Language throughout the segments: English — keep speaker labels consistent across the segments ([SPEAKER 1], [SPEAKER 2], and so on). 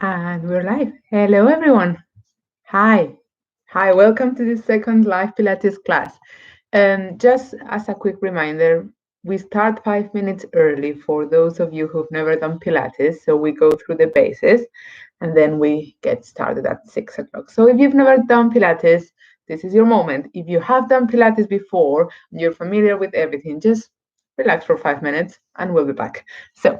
[SPEAKER 1] And we're live. Hello, everyone. Hi. Hi, welcome to the second live Pilates class. Just as a quick reminder, we start 5 minutes early for those of you who've never done Pilates. So we go through the bases and then we get started at 6 o'clock. So if you've never done Pilates, this is your moment. If you have done Pilates before, you're familiar with everything, just relax for 5 minutes and we'll be back. So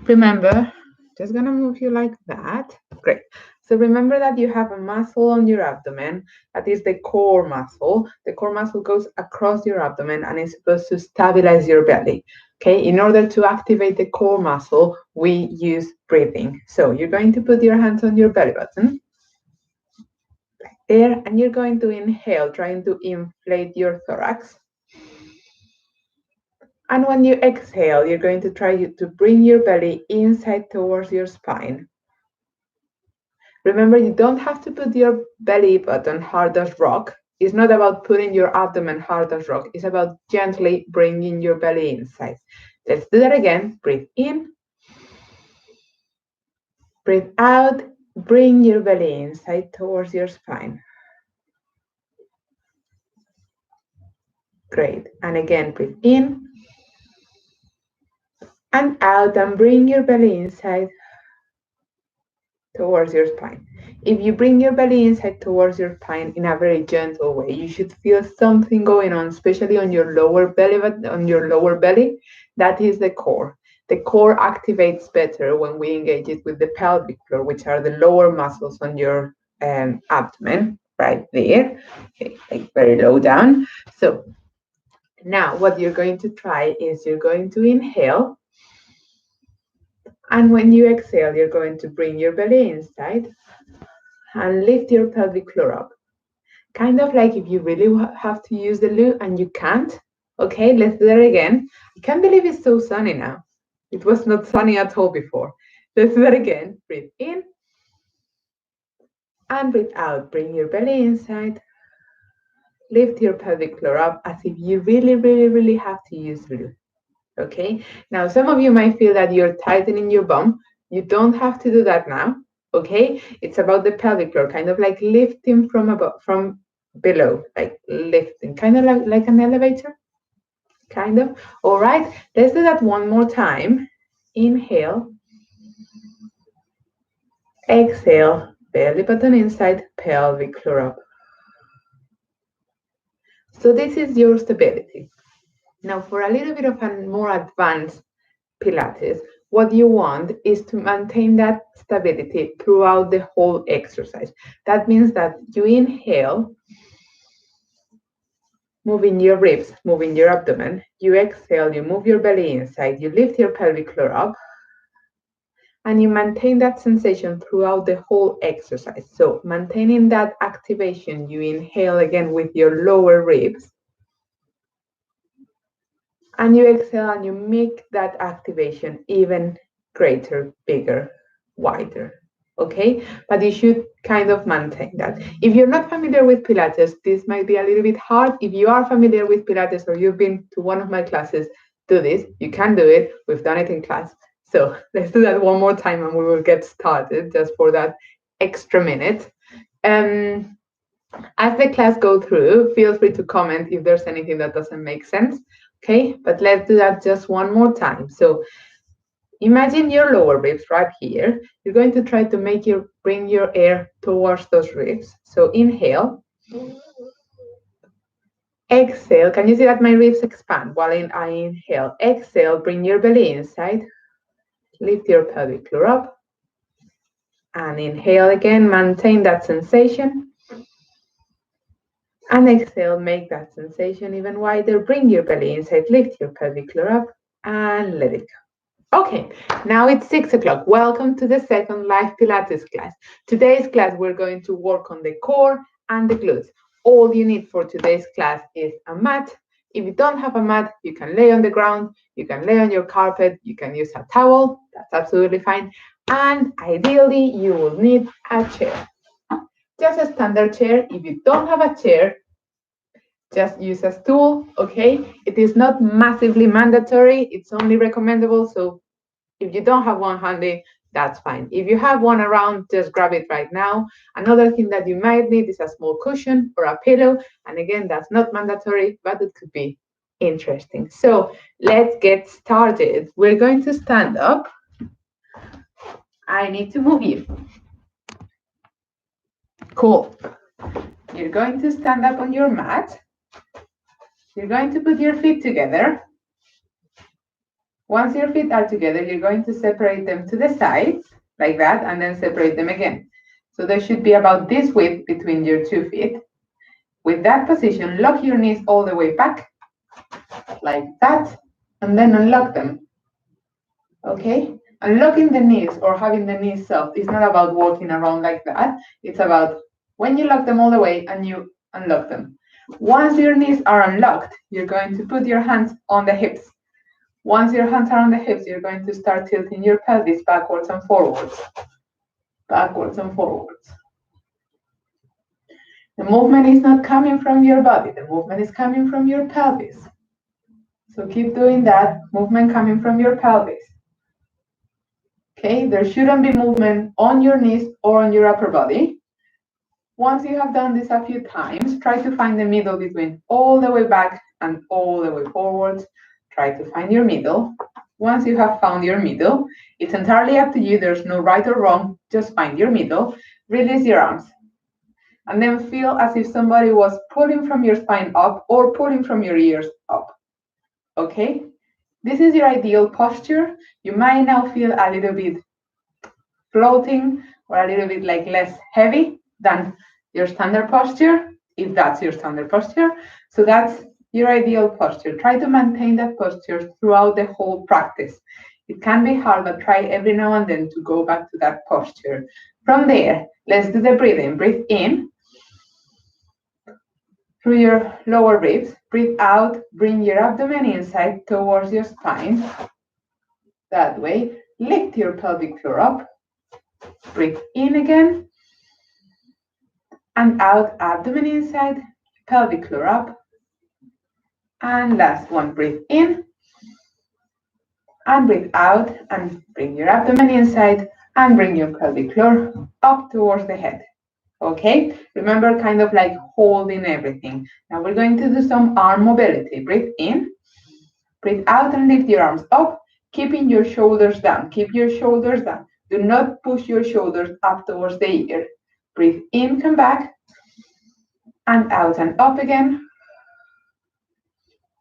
[SPEAKER 1] remember, just gonna move you like that. Great. So remember that you have a muscle on your abdomen. That is the core muscle. The core muscle goes across your abdomen and is supposed to stabilize your belly. Okay, in order to activate the core muscle, we use breathing. So you're going to put your hands on your belly button there, and you're going to inhale, trying to inflate your thorax. And when you exhale, you're going to try to bring your belly inside towards your spine. Remember, you don't have to put your belly button hard as rock. It's not about putting your abdomen hard as rock. It's about gently bringing your belly inside. Let's do that again. Breathe in, breathe out. Bring your belly inside towards your spine. Great. And again, breathe in and out, and bring your belly inside towards your spine. If you bring your belly inside towards your spine in a very gentle way, you should feel something going on, especially on your lower belly. That is the core. The core activates better when we engage it with the pelvic floor, which are the lower muscles on your abdomen, right there, okay, like very low down. So now what you're going to try is you're going to inhale. And when you exhale, you're going to bring your belly inside and lift your pelvic floor up. Kind of like if you really have to use the loo and you can't. Okay, let's do that again. I can't believe it's so sunny now. It was not sunny at all before. Let's do that again. Breathe in and breathe out. Bring your belly inside. Lift your pelvic floor up as if you really, really, really have to use the loo. Okay, now some of you might feel that you're tightening your bum. You don't have to do that now. Okay, it's about the pelvic floor, kind of like lifting from above, from below, like lifting, kind of like an elevator, kind of. All right, let's do that one more time. Inhale, exhale, belly button inside, pelvic floor up. So this is your stability. Now for a little bit of a more advanced Pilates, what you want is to maintain that stability throughout the whole exercise. That means that you inhale, moving your ribs, moving your abdomen. You exhale, you move your belly inside, you lift your pelvic floor up, and you maintain that sensation throughout the whole exercise. So maintaining that activation, you inhale again with your lower ribs, and you exhale and you make that activation even greater, bigger, wider. Okay, but you should kind of maintain that. If you're not familiar with Pilates, this might be a little bit hard. If you are familiar with Pilates or you've been to one of my classes, do this. You can do it. We've done it in class. So let's do that one more time and we will get started just for that extra minute. As the class go through, feel free to comment if there's anything that doesn't make sense. Okay, but let's do that just one more time. So imagine your lower ribs right here. You're going to try to bring your air towards those ribs. So inhale, exhale. Can you see that my ribs expand while I inhale? Exhale, bring your belly inside. Lift your pelvic floor up. And inhale again, maintain that sensation. And exhale, make that sensation even wider. Bring your belly inside, lift your pelvic floor up, and let it go. Okay, now it's 6 o'clock. Welcome to the second live Pilates class. Today's class, we're going to work on the core and the glutes. All you need for today's class is a mat. If you don't have a mat, you can lay on the ground, you can lay on your carpet, you can use a towel, that's absolutely fine. And ideally, you will need a chair. Just a standard chair. If you don't have a chair, just use a stool, okay? It is not massively mandatory. It's only recommendable. So if you don't have one handy, that's fine. If you have one around, just grab it right now. Another thing that you might need is a small cushion or a pillow. And again, that's not mandatory, but it could be interesting. So let's get started. We're going to stand up. I need to move you. Cool. You're going to stand up on your mat. You're going to put your feet together. Once your feet are together, you're going to separate them to the sides, like that, and then separate them again. So there should be about this width between your 2 feet. With that position, lock your knees all the way back, like that, and then unlock them. Okay? Unlocking the knees or having the knees soft is not about walking around like that. It's about when you lock them all the way and you unlock them. Once your knees are unlocked, you're going to put your hands on the hips. Once your hands are on the hips, you're going to start tilting your pelvis backwards and forwards. Backwards and forwards. The movement is not coming from your body. The movement is coming from your pelvis. So keep doing that. Movement coming from your pelvis. Okay, there shouldn't be movement on your knees or on your upper body. Once you have done this a few times, try to find the middle between all the way back and all the way forwards. Try to find your middle. Once you have found your middle, it's entirely up to you. There's no right or wrong. Just find your middle. Release your arms. And then feel as if somebody was pulling from your spine up or pulling from your ears up. Okay? This is your ideal posture. You might now feel a little bit floating or a little bit like less heavy than your standard posture, if that's your standard posture. So that's your ideal posture. Try to maintain that posture throughout the whole practice. It can be hard, but try every now and then to go back to that posture. From there, let's do the breathing. Breathe in through your lower ribs. Breathe out, bring your abdomen inside towards your spine. That way, lift your pelvic floor up. Breathe in again. And out, abdomen inside, pelvic floor up. And last one, breathe in. And breathe out, and bring your abdomen inside, and bring your pelvic floor up towards the head. Okay, remember, kind of like holding everything. Now we're going to do some arm mobility. Breathe in, breathe out, and lift your arms up, keeping your shoulders down. Keep your shoulders down. Do not push your shoulders up towards the ear. Breathe in, come back, and out and up again.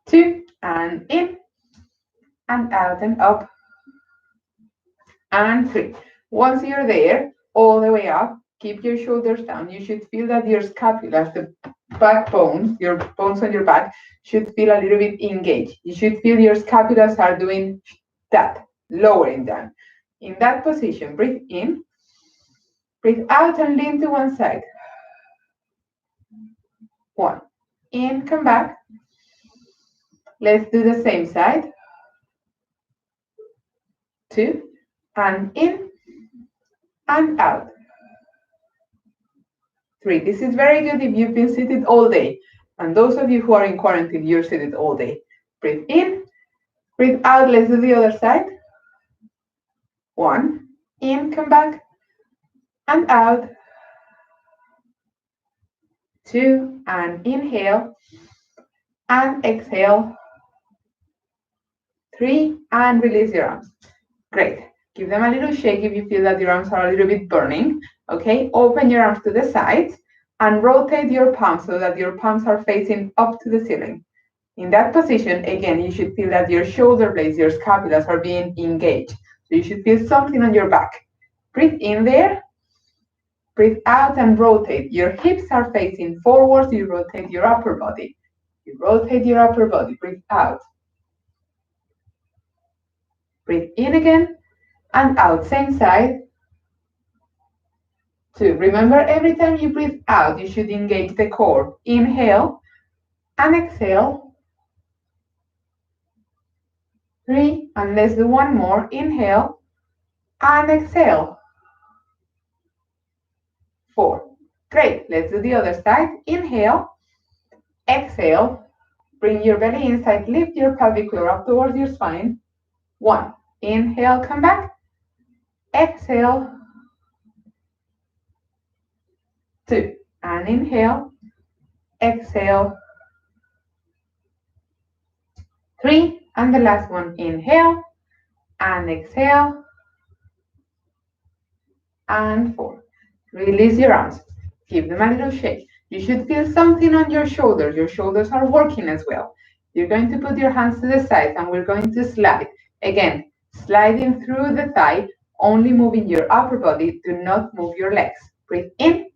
[SPEAKER 1] 2, and in, and out and up. And 3. Once you're there, all the way up, keep your shoulders down. You should feel that your scapulas, the backbone, your bones on your back, should feel a little bit engaged. You should feel your scapulas are doing that, lowering down. In that position, breathe in, breathe out, and lean to one side. 1. In, come back. Let's do the same side. 2, and in, and out. 3. This is very good if you've been seated all day. And those of you who are in quarantine, you're seated all day. Breathe in, breathe out. Let's do the other side. 1, in, come back, and out. 2, and inhale, and exhale. 3, and release your arms. Great. Give them a little shake if you feel that your arms are a little bit burning. Okay, open your arms to the sides and rotate your palms so that your palms are facing up to the ceiling. In that position, again, you should feel that your shoulder blades, your scapulas are being engaged. So you should feel something on your back. Breathe in there. Breathe out and rotate. Your hips are facing forwards. You rotate your upper body. You rotate your upper body. Breathe out. Breathe in again and out. Same side. 2. Remember, every time you breathe out, you should engage the core. Inhale and exhale. 3, and let's do one more. Inhale and exhale. 4. Great. Let's do the other side. Inhale, exhale. Bring your belly inside. Lift your pelvic floor up towards your spine. 1. Inhale, come back. exhale, 2, and inhale, exhale, 3, and the last one, inhale, and exhale, and 4. Release your arms, give them a little shake. You should feel something on your shoulders. Your shoulders are working as well. You're going to put your hands to the sides and we're going to slide. Again, sliding through the thigh, only moving your upper body. Do not move your legs. Breathe in,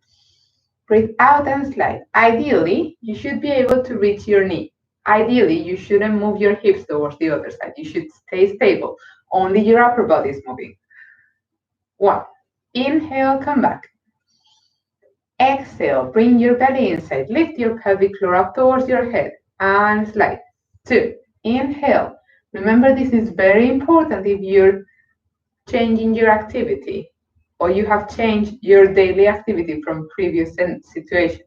[SPEAKER 1] breathe out and slide. Ideally, you should be able to reach your knee. Ideally, you shouldn't move your hips towards the other side. You should stay stable. Only your upper body is moving. 1. Inhale, come back. Exhale, bring your belly inside. Lift your pelvic floor up towards your head and slide. 2. Inhale. Remember, this is very important if you're changing your activity or you have changed your daily activity from previous situations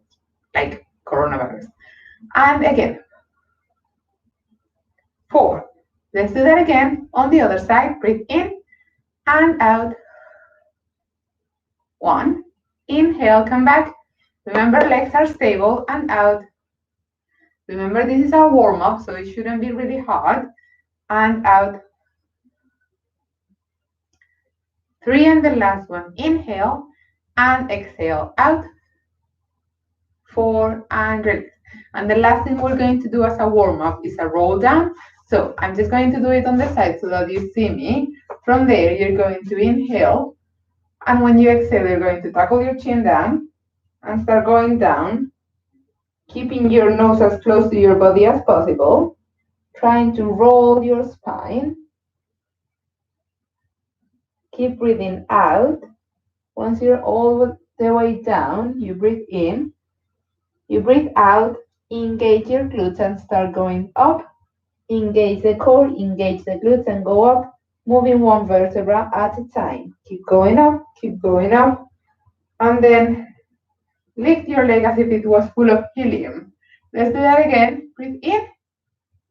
[SPEAKER 1] like coronavirus. And again, 4. Let's do that again on the other side. Breathe in and out. 1. Inhale, come back. Remember, legs are stable and out. Remember, this is our warm-up, so it shouldn't be really hard. And out. 3, and the last one. Inhale and exhale out. 4, and release. And the last thing we're going to do as a warm-up is a roll down. So I'm just going to do it on the side so that you see me. From there, you're going to inhale. And when you exhale, you're going to tackle your chin down and start going down, keeping your nose as close to your body as possible, trying to roll your spine. Keep breathing out. Once you're all the way down, you breathe in, you breathe out, engage your glutes and start going up. Engage the core, engage the glutes and go up, moving one vertebra at a time. Keep going up, and then lift your leg as if it was full of helium. Let's do that again. Breathe in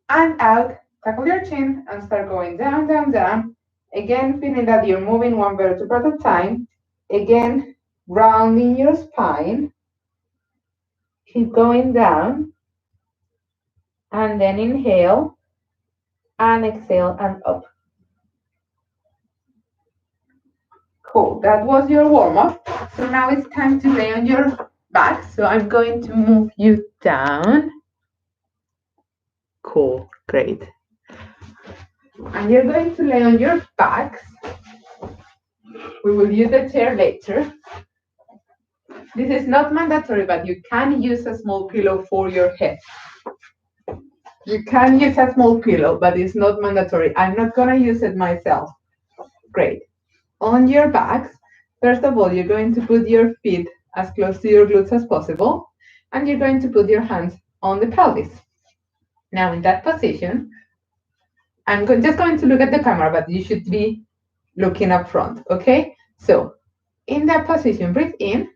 [SPEAKER 1] and out. Tackle your chin and start going down, down, down. Again, feeling that you're moving one vertebra at a time. Again, rounding your spine. Keep going down. And then inhale and exhale and up. Cool. That was your warm-up. So now it's time to lay on your back. So I'm going to move you down. Cool. Great. And you're going to lay on your backs. We will use the chair later. This is not mandatory, but you can use a small pillow for your head. You can use a small pillow, but it's not mandatory. I'm not going to use it myself. Great. On your backs, first of all, you're going to put your feet as close to your glutes as possible, and you're going to put your hands on the pelvis. Now, in that position, I'm just going to look at the camera, but you should be looking up front, okay? So, in that position, breathe in,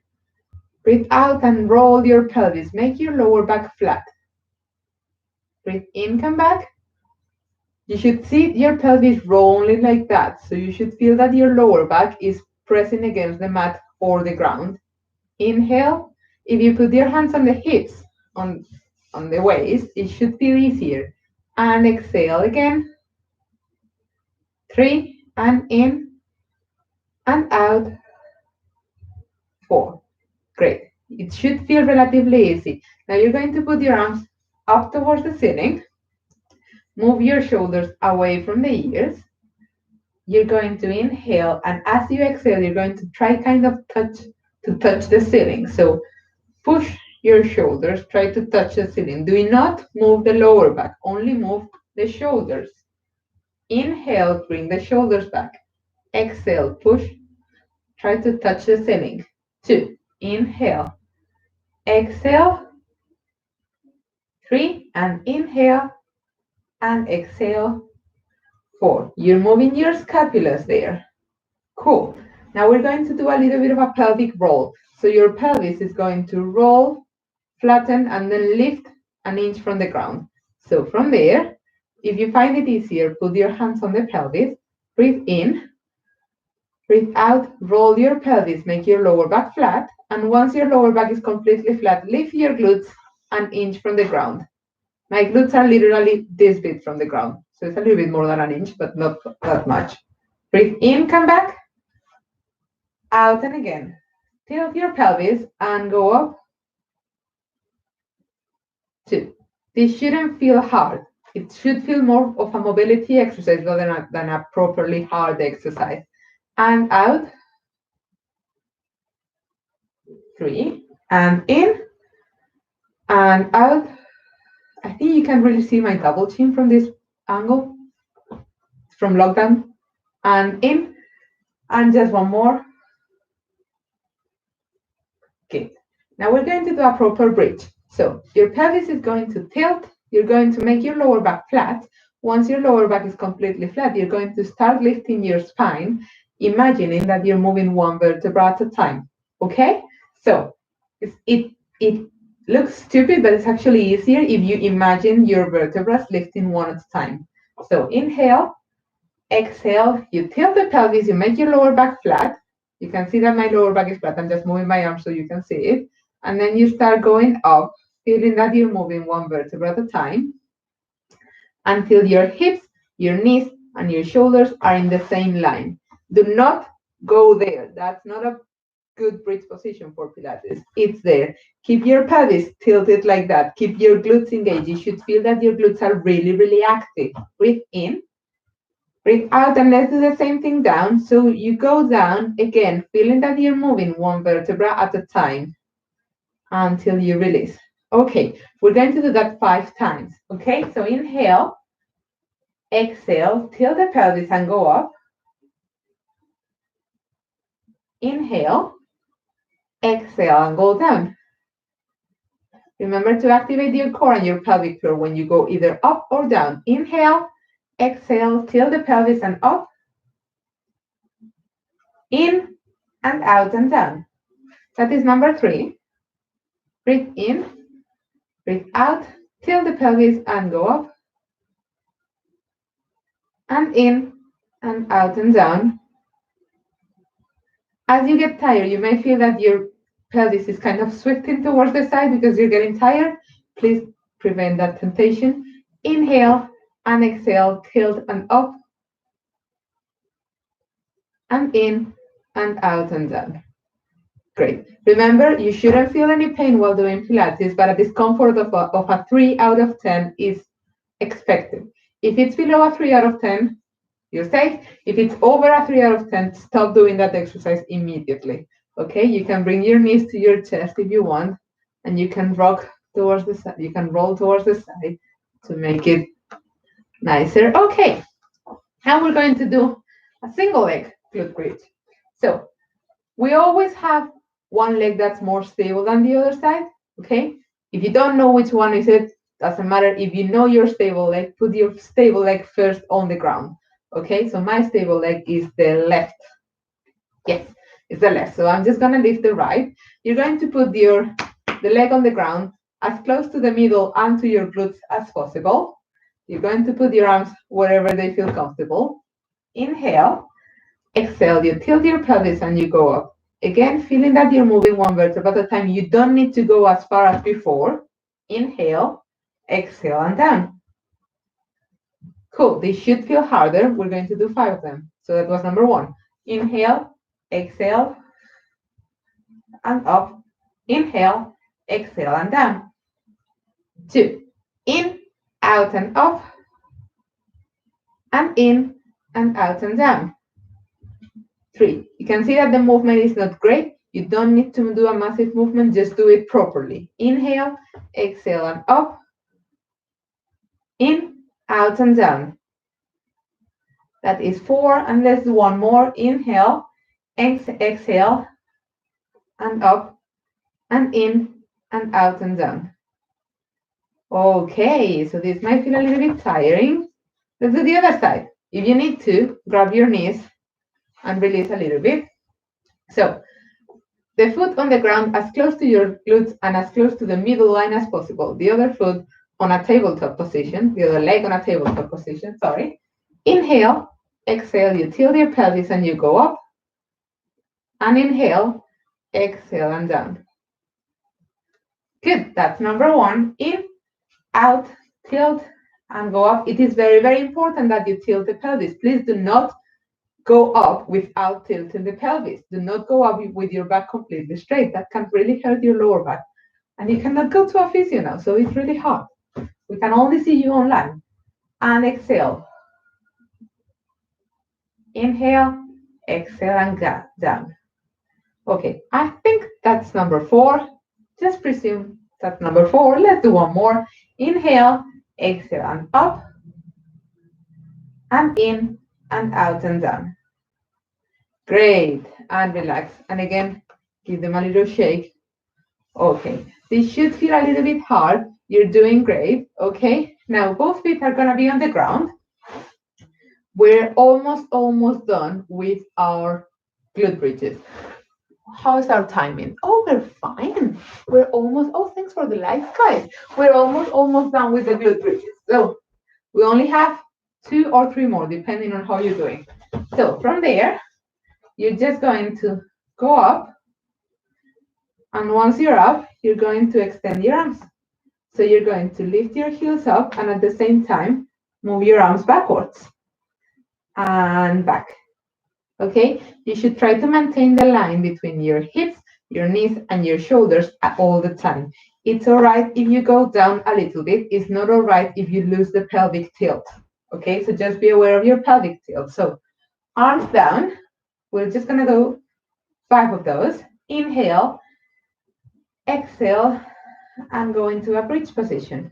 [SPEAKER 1] breathe out, and roll your pelvis. Make your lower back flat. Breathe in, come back. You should see your pelvis rolling like that. So you should feel that your lower back is pressing against the mat or the ground. Inhale. If you put your hands on the hips, on the waist, it should feel easier. And exhale again. 3, and in, and out. 4. Great. It should feel relatively easy. Now you're going to put your arms up towards the ceiling. Move your shoulders away from the ears. You're going to inhale, and as you exhale, you're going to try kind of touch the ceiling. So push your shoulders, try to touch the ceiling. Do not move the lower back, only move the shoulders. Inhale, bring the shoulders back. Exhale, push, try to touch the ceiling. 2, inhale, exhale. 3, and inhale, and exhale. 4. You're moving your scapulas there. Cool. Now we're going to do a little bit of a pelvic roll. So your pelvis is going to roll, flatten, and then lift an inch from the ground. So from there, if you find it easier, put your hands on the pelvis, breathe in, Breathe out, roll your pelvis, make your lower back flat. And once your lower back is completely flat, lift your glutes an inch from the ground. My glutes are literally this big from the ground. So it's a little bit more than an inch, but not that much. Breathe in, come back. Out and again. Tilt your pelvis and go up. 2. This shouldn't feel hard. It should feel more of a mobility exercise rather than a properly hard exercise. And out. 3. And in. And out. I think you can really see my double chin from this angle, from lockdown. And in. And just one more. Okay. Now we're going to do a proper bridge. So your pelvis is going to tilt. You're going to make your lower back flat. Once your lower back is completely flat, you're going to start lifting your spine, imagining that you're moving one vertebra at a time. Okay? So it looks stupid, but it's actually easier if you imagine your vertebrae lifting one at a time. So inhale, exhale, you tilt the pelvis, you make your lower back flat. You can see that my lower back is flat. I'm just moving my arm so you can see it. And then you start going up, feeling that you're moving one vertebra at a time until your hips, your knees, and your shoulders are in the same line. Do not go there. That's not a good bridge position for Pilates. It's there. Keep your pelvis tilted like that. Keep your glutes engaged. You should feel that your glutes are really, really active. Breathe in. Breathe out, and let's do the same thing down. So you go down again, feeling that you're moving one vertebra at a time until you release. Okay, we're going to do that 5 times. Okay, so inhale, exhale, tilt the pelvis and go up. Inhale, exhale, and go down. Remember to activate your core and your pelvic floor when you go either up or down. Inhale, exhale, tilt the pelvis and up. In and out and down. That is number 3. Breathe in, breathe out, tilt the pelvis and go up. And in and out and down. As you get tired, you may feel that your pelvis is kind of swifting towards the side because you're getting tired. Please prevent that temptation. Inhale and exhale, tilt and up. And in and out and down. Great. Remember, you shouldn't feel any pain while doing Pilates, but a discomfort of a 3 out of 10 is expected. If it's below a 3 out of 10, you're safe. If it's over a 3 out of 10, stop doing that exercise immediately. Okay, you can bring your knees to your chest if you want, and you can rock towards the side. You can roll towards the side to make it nicer. Okay, now we're going to do a single leg glute bridge. So we always have one leg that's more stable than the other side. Okay, if you don't know which one is it, doesn't matter. If you know your stable leg, put your stable leg first on the ground. Okay, so my stable leg is the left. Yes, it's the left. So I'm just gonna lift the right. You're going to put the leg on the ground as close to the middle and to your glutes as possible. You're going to put your arms wherever they feel comfortable. Inhale, exhale, you tilt your pelvis and you go up. Again, feeling that you're moving one vertebra at a time. You don't need to go as far as before. Inhale, exhale, and down. Cool. They should feel harder. We're going to do 5 of them. So that was number 1. Inhale, exhale, and up. Inhale, exhale, and down. 2. In, out, and up. And in, and out, and down. 3. You can see that the movement is not great. You don't need to do a massive movement. Just do it properly. Inhale, exhale, and up. In, out, and down. That is 4. And let's do one more. Inhale, exhale, and up, and in, and out, and down. Okay, so this might feel a little bit tiring. Let's do the other side. If you need to, grab your knees and release a little bit. So the foot on the ground as close to your glutes and as close to the middle line as possible. The other foot on a tabletop position, the other leg on a tabletop position, sorry. Inhale, exhale, you tilt your pelvis and you go up. And inhale, exhale, and down. Good. That's number one. In, out, tilt, and go up. It is very, very important that you tilt the pelvis. Please do not go up without tilting the pelvis. Do not go up with your back completely straight. That can really hurt your lower back. And you cannot go to a physio now, so it's really hard. We can only see you online. And exhale. Inhale, exhale, and down. Okay, I think that's number four. Just presume that's number four. Let's do one more. Inhale, exhale, and up, and in, and out, and down. Great, and relax. And again, give them a little shake. Okay, this should feel a little bit hard. You're doing great. Okay, now both feet are gonna be on the ground. We're almost done with our glute bridges. How is our timing? Oh, we're fine. We're almost, oh, thanks for the likes, guys. We're almost done with the glute bridges. So we only have 2 or 3 more, depending on how you're doing. So from there, you're just going to go up. And once you're up, you're going to extend your arms. So you're going to lift your heels up and at the same time, move your arms backwards and back. Okay, you should try to maintain the line between your hips, your knees, and your shoulders all the time. It's all right if you go down a little bit. It's not all right if you lose the pelvic tilt. Okay, so just be aware of your pelvic tilt. So arms down. We're just gonna do 5 of those. Inhale, exhale, and go into a bridge position.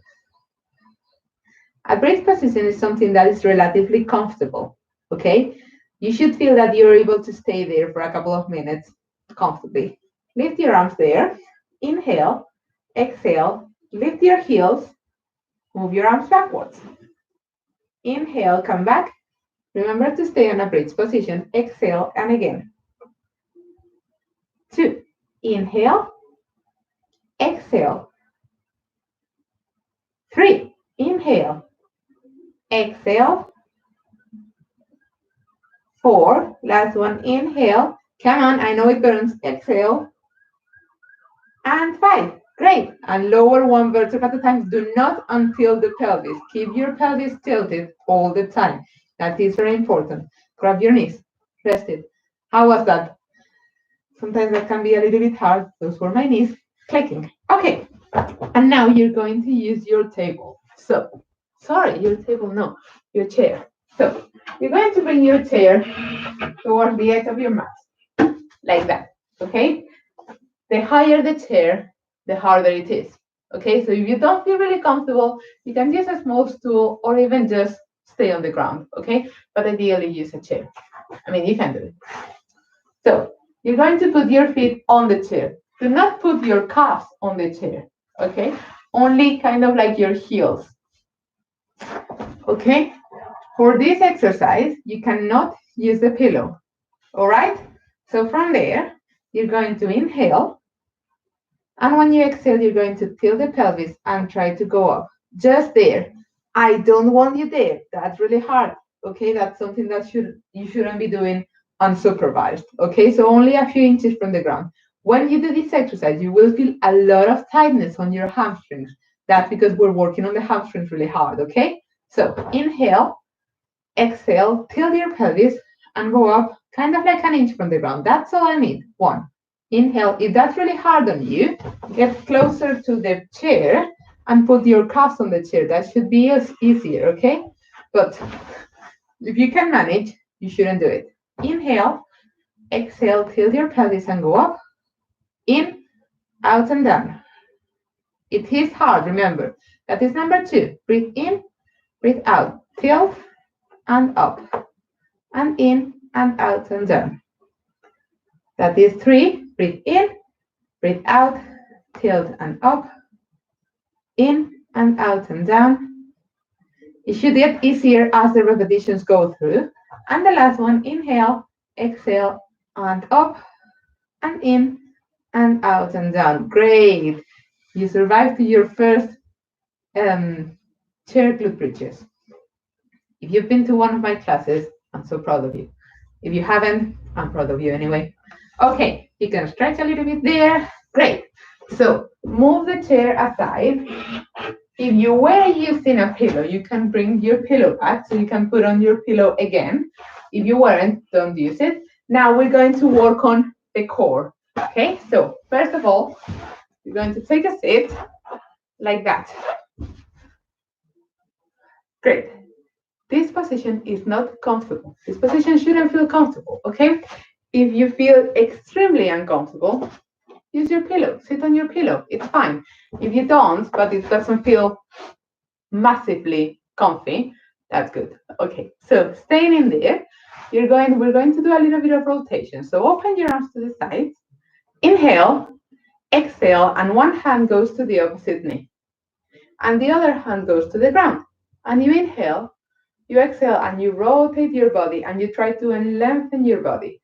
[SPEAKER 1] A bridge position is something that is relatively comfortable. Okay, you should feel that you're able to stay there for a couple of minutes comfortably. Lift your arms there. Inhale, exhale, lift your heels, move your arms backwards. Inhale, come back. Remember to stay in a bridge position. Exhale, and again. 2. Inhale, exhale. 3. Inhale, exhale. 4. Last one. Inhale. Come on, I know it burns. Exhale. And 5. Great. And lower one vertebra at a time. Do not untilt the pelvis. Keep your pelvis tilted all the time. That is very important. Grab your knees. Rest it. How was that? Sometimes that can be a little bit hard. Those were my knees clicking. Okay. And now you're going to use your table. So, sorry, your table, no, your chair. So, you're going to bring your chair towards the edge of your mat, like that, okay? The higher the chair, the harder it is, okay? So if you don't feel really comfortable, you can use a small stool or even just stay on the ground, okay? But ideally use a chair. I mean, you can do it. So you're going to put your feet on the chair. Do not put your calves on the chair, okay? Only kind of like your heels, okay? For this exercise, you cannot use the pillow, all right? So from there, you're going to inhale. And when you exhale, you're going to tilt the pelvis and try to go up. Just there. I don't want you there. That's really hard. Okay, that's something that you shouldn't be doing unsupervised. Okay, so only a few inches from the ground. When you do this exercise, you will feel a lot of tightness on your hamstrings. That's because we're working on the hamstrings really hard. Okay, so inhale, exhale, tilt your pelvis, and go up kind of like an inch from the ground. That's all I need. 1. Inhale. If that's really hard on you, get closer to the chair and put your calves on the chair. That should be easier, okay? But if you can manage, you shouldn't do it. Inhale, exhale, tilt your pelvis and go up, in, out, and down. It is hard, remember. That is number 2. Breathe in, breathe out, tilt, and up, and in, and out, and down. That is 3. Breathe in, breathe out, tilt and up, in and out and down. It should get easier as the repetitions go through. And the last one, inhale, exhale, and up, and in, and out and down. Great. You survived to your first chair glute bridges. If you've been to one of my classes, I'm so proud of you. If you haven't, I'm proud of you anyway. Okay, you can stretch a little bit there. Great. So move the chair aside. If you were using a pillow, you can bring your pillow back so you can put on your pillow again. If you weren't, don't use it. Now we're going to work on the core. Okay, so first of all, you're going to take a seat like that. Great. This position is not comfortable. This position shouldn't feel comfortable, okay? If you feel extremely uncomfortable, use your pillow. Sit on your pillow. It's fine. If you don't, but it doesn't feel massively comfy, that's good. Okay, so staying in there, we're going to do a little bit of rotation. So open your arms to the sides. Inhale, exhale, and one hand goes to the opposite knee, and the other hand goes to the ground. And you inhale, you exhale, and you rotate your body, and you try to lengthen your body.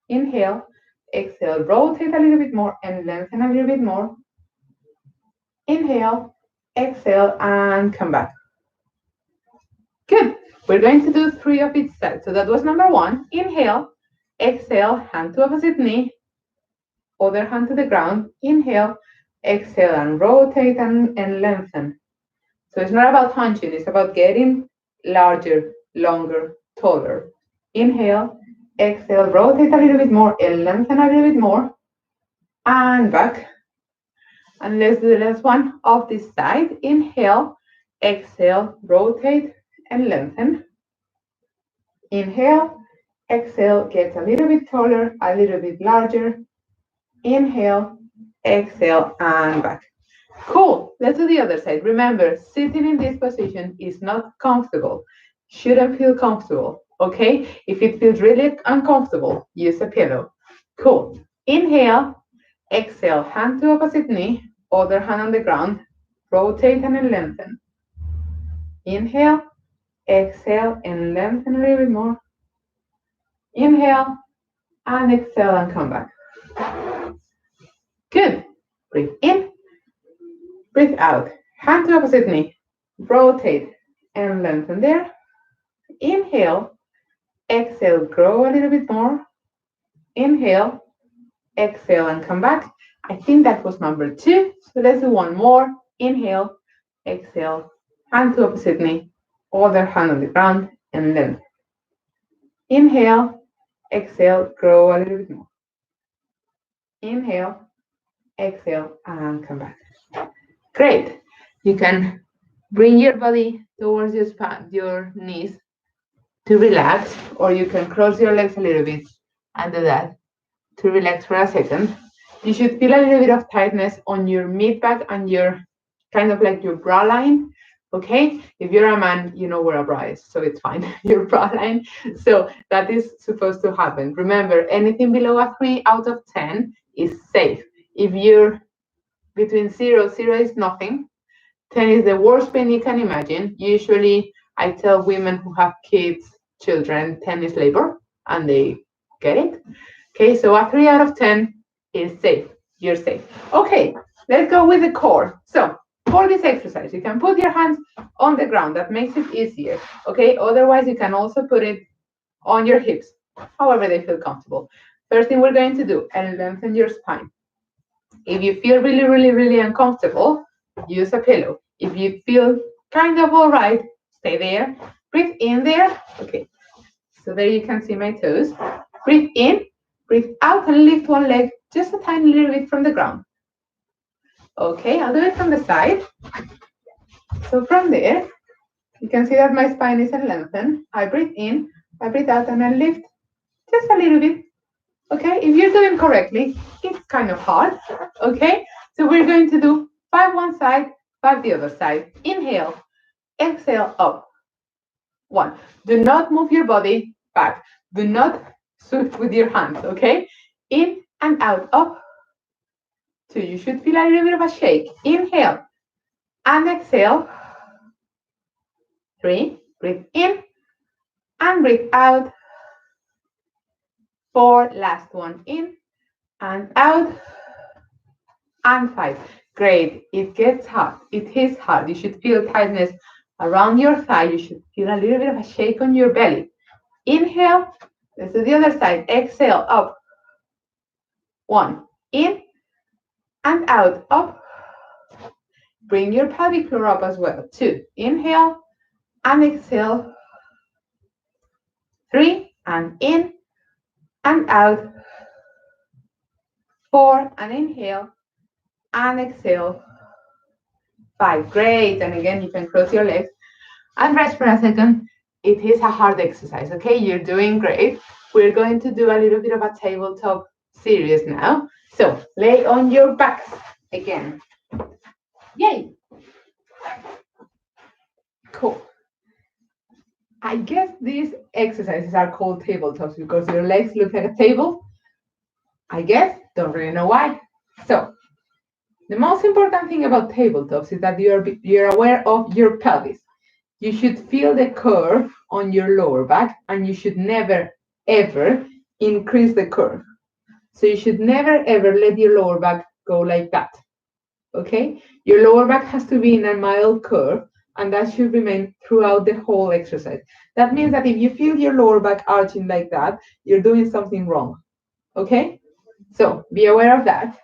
[SPEAKER 1] Inhale, exhale, rotate a little bit more and lengthen a little bit more. Inhale, exhale, and come back. Good. We're going to do 3 of each side. So that was number 1. Inhale, exhale, hand to opposite knee, other hand to the ground. Inhale, exhale, and rotate and lengthen. So it's not about hunching, it's about getting larger, longer, taller. Inhale, exhale, rotate a little bit more and lengthen a little bit more. And back. And let's do the last one of this side. Inhale, exhale, rotate and lengthen. Inhale, exhale, get a little bit taller, a little bit larger. Inhale, exhale, and back. Cool. Let's do the other side. Remember, sitting in this position is not comfortable. Shouldn't feel comfortable. Okay? If it feels really uncomfortable, use a pillow. Cool. Inhale, exhale, hand to opposite knee, other hand on the ground. Rotate and lengthen. Inhale, exhale, and lengthen a little bit more. Inhale, and exhale, and come back. Good. Breathe in, breathe out. Hand to opposite knee. Rotate and lengthen there. Inhale, exhale, grow a little bit more. Inhale, exhale, and come back. I think that was number 2. So let's do one more. Inhale, exhale, hand to opposite knee, other hand on the ground, and lengthen. Inhale, exhale, grow a little bit more. Inhale, exhale, and come back. Great. You can bring your body towards your knees to relax, or you can cross your legs a little bit and do that to relax for a second. You should feel a little bit of tightness on your mid back and your kind of like your bra line. Okay, if you're a man, you know where a bra is, so it's fine. Your bra line. So that is supposed to happen. Remember, anything below a 3 out of 10 is safe. If you're between 0 is nothing, 10 is the worst pain you can imagine. Usually, I tell women who have kids, children, 10 is labor, and they get it. Okay, so a 3 out of 10 is safe. You're safe. Okay, let's go with the core. So for this exercise, you can put your hands on the ground. That makes it easier. Okay, otherwise you can also put it on your hips, however they feel comfortable. First thing we're going to do, and lengthen your spine. If you feel really, really, really uncomfortable, use a pillow. If you feel kind of all right, stay there. Breathe in there. Okay, so there you can see my toes. Breathe in, breathe out, and lift one leg just a tiny little bit from the ground. Okay, I'll do it from the side. So from there, you can see that my spine is lengthened. I breathe in, I breathe out, and I lift just a little bit. Okay, if you're doing correctly, it's kind of hard. Okay, so we're going to do 5 one side, 5 the other side. Inhale, exhale, up. 1. Do not move your body back. Do not switch with your hands, okay? In and out, up. 2. You should feel a little bit of a shake. Inhale and exhale. 3. Breathe in and breathe out. 4. Last one. In and out. And 5. Great. It gets hard. It is hard. You should feel tightness around your thigh. You should feel a little bit of a shake on your belly. Inhale Let's do the other side. Exhale, up. 1. In and out, up. Bring your pelvic floor up as well. 2. Inhale and exhale. 3. And in and out. 4. And inhale and exhale. 5. Great. And again, you can cross your legs and rest for a second. It is a hard exercise, okay? You're doing great. We're going to do a little bit of a tabletop series now. So lay on your backs again. Yay. Cool. I guess these exercises are called tabletops because your legs look like a table. I guess, don't really know why. So the most important thing about tabletops is that you're aware of your pelvis. You should feel the curve on your lower back, and you should never, ever increase the curve. So you should never, ever let your lower back go like that. Okay? Your lower back has to be in a mild curve, and that should remain throughout the whole exercise. That means that if you feel your lower back arching like that, you're doing something wrong. Okay? So be aware of that.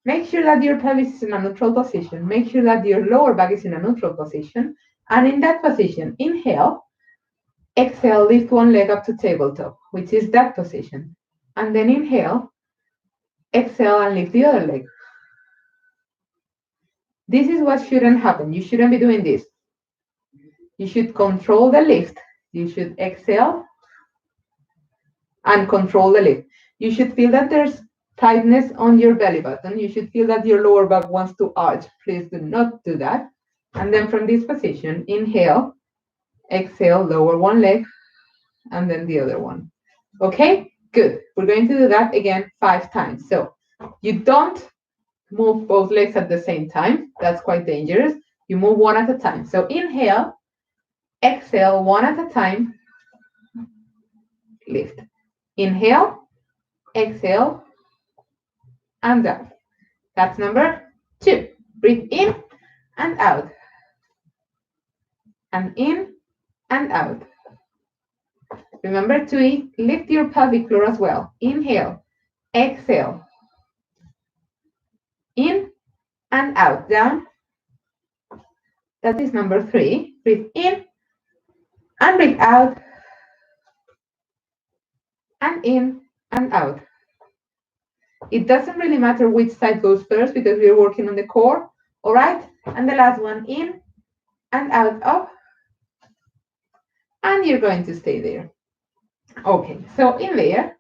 [SPEAKER 1] Make sure that your pelvis is in a neutral position. Make sure that your lower back is in a neutral position. And in that position, inhale, exhale, lift one leg up to tabletop, which is that position. And then inhale, exhale, and lift the other leg. This is what shouldn't happen. You shouldn't be doing this. You should control the lift. You should exhale and control the lift. You should feel that there's tightness on your belly button. You should feel that your lower back wants to arch. Please do not do that. And then from this position, inhale, exhale, lower one leg, and then the other one. Okay, good. We're going to do that again 5 times. So you don't move both legs at the same time. That's quite dangerous. You move one at a time. So inhale, exhale, one at a time, lift. Inhale, exhale, and down. That's number 2. Breathe in and out. And in and out. Remember to lift your pelvic floor as well. Inhale, exhale, in and out, down. That is number 3. Breathe in and breathe out. And in and out. It doesn't really matter which side goes first because we're working on the core. All right? And the last one, in and out, up. And you're going to stay there. Okay, so in there,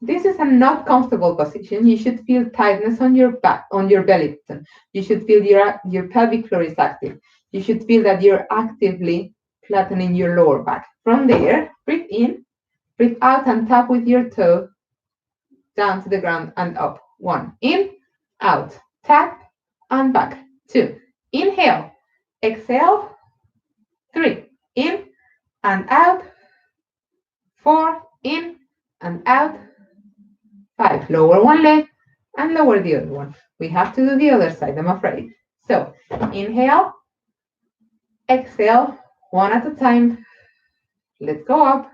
[SPEAKER 1] this is a not comfortable position. You should feel tightness on your back, on your belly button. You should feel your pelvic floor is active. You should feel that you're actively flattening your lower back. From there, breathe in, breathe out, and tap with your toe down to the ground and up. 1, in, out, tap, and back. 2, inhale, exhale. 3, in and out. 4, in and out. 5, lower one leg and lower the other one. We have to do the other side, I'm afraid. So inhale, exhale, one at a time. Let's go up.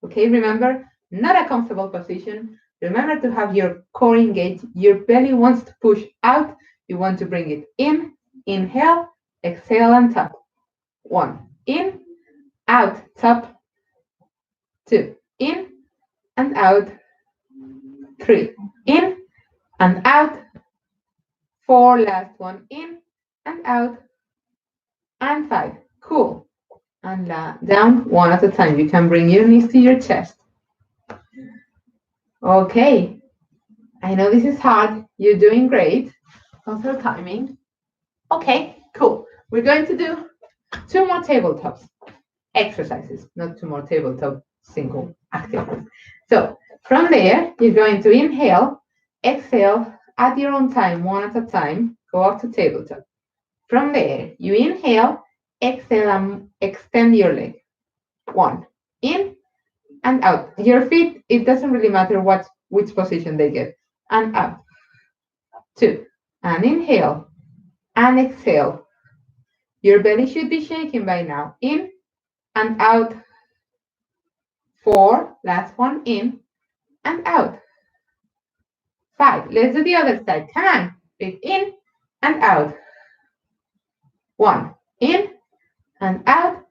[SPEAKER 1] Okay, remember, not a comfortable position. Remember to have your core engaged. Your belly wants to push out. You want to bring it in. Inhale, exhale, and tap. 1, in, out, tap. 2, in and out. 3, in and out. 4, last one, in and out. And 5, cool. And down one at a time. You can bring your knees to your chest. Okay, I know this is hard. You're doing great. Also timing. Okay, cool. We're going to do 2 more tabletops exercises, not 2 more tabletop single activities. So from there, you're going to inhale, exhale at your own time, one at a time, go up to tabletop. From there, you inhale, exhale, and extend your leg. 1, in and out. Your feet, it doesn't really matter which position they get. And out. 2, and inhale and exhale. Your belly should be shaking by now. In and out. 4, last one, in and out. 5, let's do the other side. Come on, breathe in and out. 1, in and out.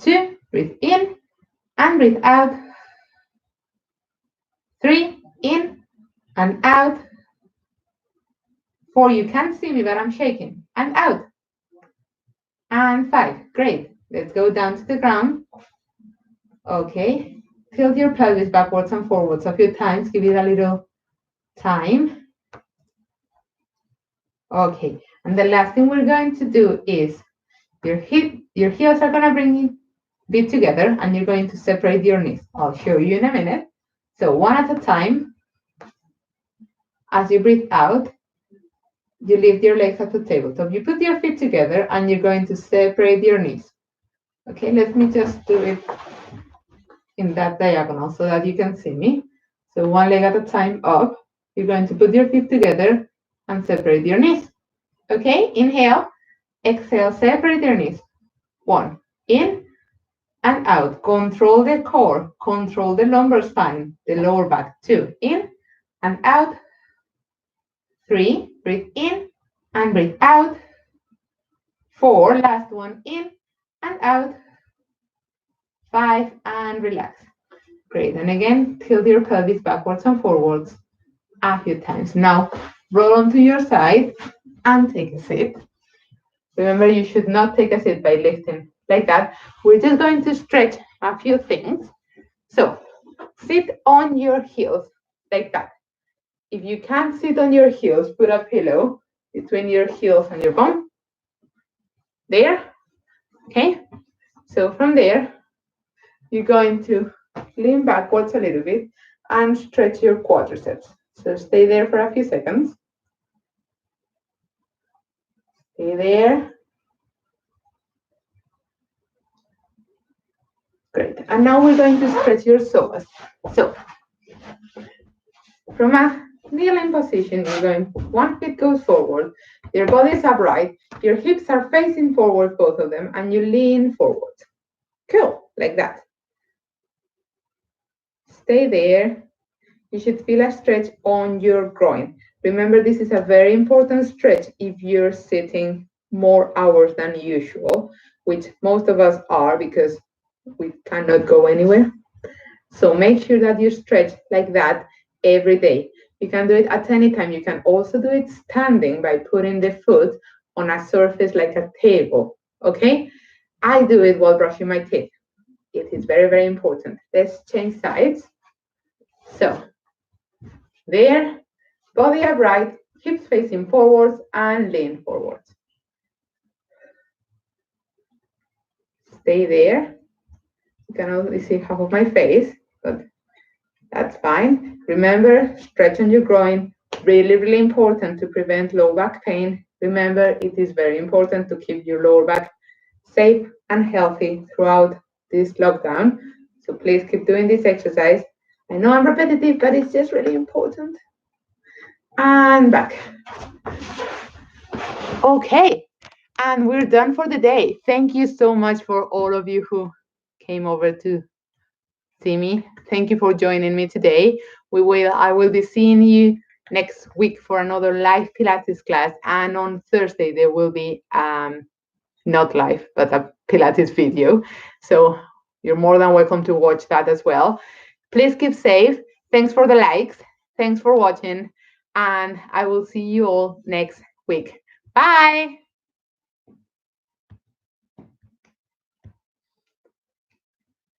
[SPEAKER 1] 2, breathe in and breathe out. 3, in and out. 4, you can't see me, but I'm shaking. And out. And 5, great. Let's go down to the ground. Okay. Tilt your pelvis backwards and forwards a few times. Give it a little time. Okay. And the last thing we're going to do is your heels are going to bring it together, and you're going to separate your knees. I'll show you in a minute. So one at a time. As you breathe out, you lift your legs up to tabletop. You put your feet together, and you're going to separate your knees. Okay, let me just do it in that diagonal so that you can see me. So one leg at a time up. You're going to put your feet together and separate your knees. Okay, inhale, exhale, separate your knees. 1, in and out. Control the core, control the lumbar spine, the lower back. 2, in and out. 3, breathe in and breathe out. 4, last one, in and out. 5, and relax. Great, and again, tilt your pelvis backwards and forwards a few times. Now, roll onto your side and take a seat. Remember, you should not take a seat by lifting like that. We're just going to stretch a few things. So, sit on your heels like that. If you can't sit on your heels, put a pillow between your heels and your bum. There. Okay. So from there, you're going to lean backwards a little bit and stretch your quadriceps. So stay there for a few seconds. Stay there. Great. And now we're going to stretch your psoas. So from a kneeling position, you're going, one foot goes forward, your body is upright, your hips are facing forward, both of them, and you lean forward. Cool, like that. Stay there. You should feel a stretch on your groin. Remember, this is a very important stretch if you're sitting more hours than usual, which most of us are because we cannot go anywhere. So make sure that you stretch like that every day. You can do it at any time. You can also do it standing by putting the foot on a surface like a table, okay? I do it while brushing my teeth. It is very, very important. Let's change sides. So, there, body upright, hips facing forwards, and lean forwards. Stay there. You can only see half of my face, but that's fine. Remember, stretch on your groin. Really, really important to prevent low back pain. Remember, it is very important to keep your lower back safe and healthy throughout this lockdown. So please keep doing this exercise. I know I'm repetitive, but it's just really important. And back. Okay, and we're done for the day. Thank you so much for all of you who came over to see me. Thank you for joining me today. I will be seeing you next week for another live Pilates class, and on Thursday there will be not live, but a Pilates video. So you're more than welcome to watch that as well. Please keep safe. Thanks for the likes. Thanks for watching, and I will see you all next week. Bye.